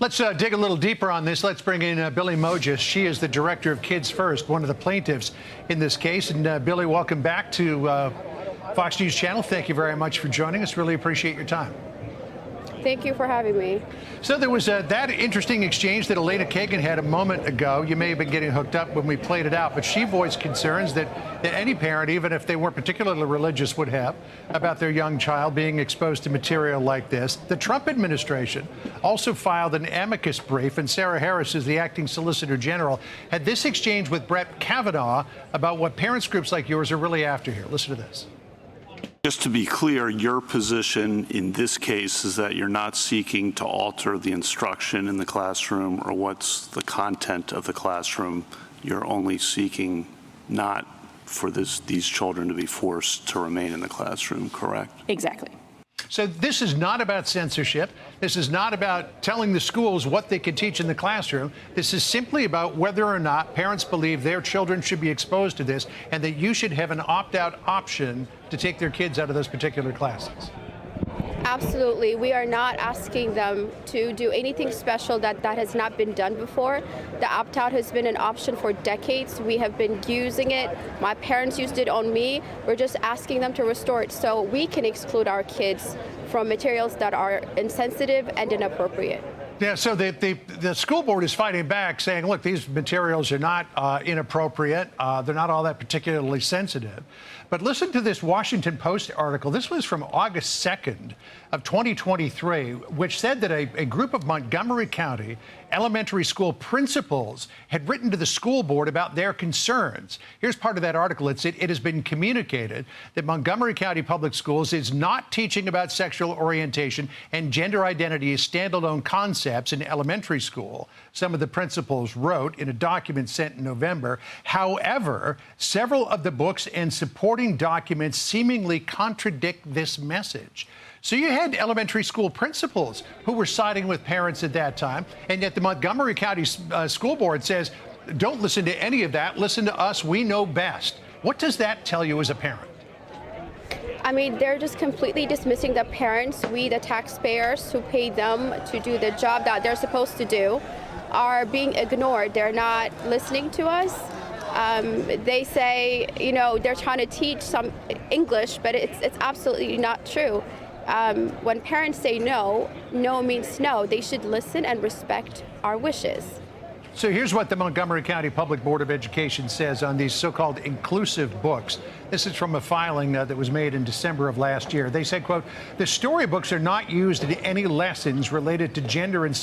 Let's dig a little deeper on this. Let's bring in Billy Mojis. She is the director of Kids First, one of the plaintiffs in this case. And Billy, welcome back to Fox News Channel. Thank you very much for joining us. Really appreciate your time. Thank you for having me. So there was that interesting exchange that Elena Kagan had a moment ago. You may have been getting hooked up when we played it out, but she voiced concerns that any parent, even if they weren't particularly religious, would have about their young child being exposed to material like this. The Trump administration also filed an amicus brief, and Sarah Harris, is the acting Solicitor General, had this exchange with Brett Kavanaugh about what parents groups like yours are really after here. Listen to this. Just to be clear, your position in this case is that you're not seeking to alter the instruction in the classroom or what's the content of the classroom. You're only seeking not for these children to be forced to remain in the classroom, correct? Exactly. So this is not about censorship. This is not about telling the schools what they can teach in the classroom. This is simply about whether or not parents believe their children should be exposed to this and that you should have an opt-out option to take their kids out of those particular classes. Absolutely. We are not asking them to do anything special that has not been done before. The opt-out has been an option for decades. We have been using it. My parents used it on me. We're just asking them to restore it so we can exclude our kids from materials that are insensitive and inappropriate. Yeah, so the school board is fighting back, saying, look, these materials are not inappropriate. They're not all that particularly sensitive. But listen to this Washington Post article. This was from August 2nd of 2023, which said that a group of Montgomery County elementary school principals had written to the school board about their concerns. Here's part of that article. It has been communicated that Montgomery County Public Schools is not teaching about sexual orientation and gender identity as standalone concepts in elementary school, some of the principals wrote in a document sent in November. However, several of the books and supporting documents seemingly contradict this message. So you had elementary school principals who were siding with parents at that time, and yet the Montgomery County School Board says, don't listen to any of that. Listen to us. We know best. What does that tell you as a parent? I mean, they're just completely dismissing the parents. We, the taxpayers who pay them to do the job that they're supposed to do, are being ignored. They're not listening to us. They say, you know, they're trying to teach some English, but it's absolutely not true. When parents say no, no means no. They should listen and respect our wishes. So here's what the Montgomery County Public Board of Education says on these so-called inclusive books. This is from a filing that was made in December of last year. They said, quote, the storybooks are not used in any lessons related to gender and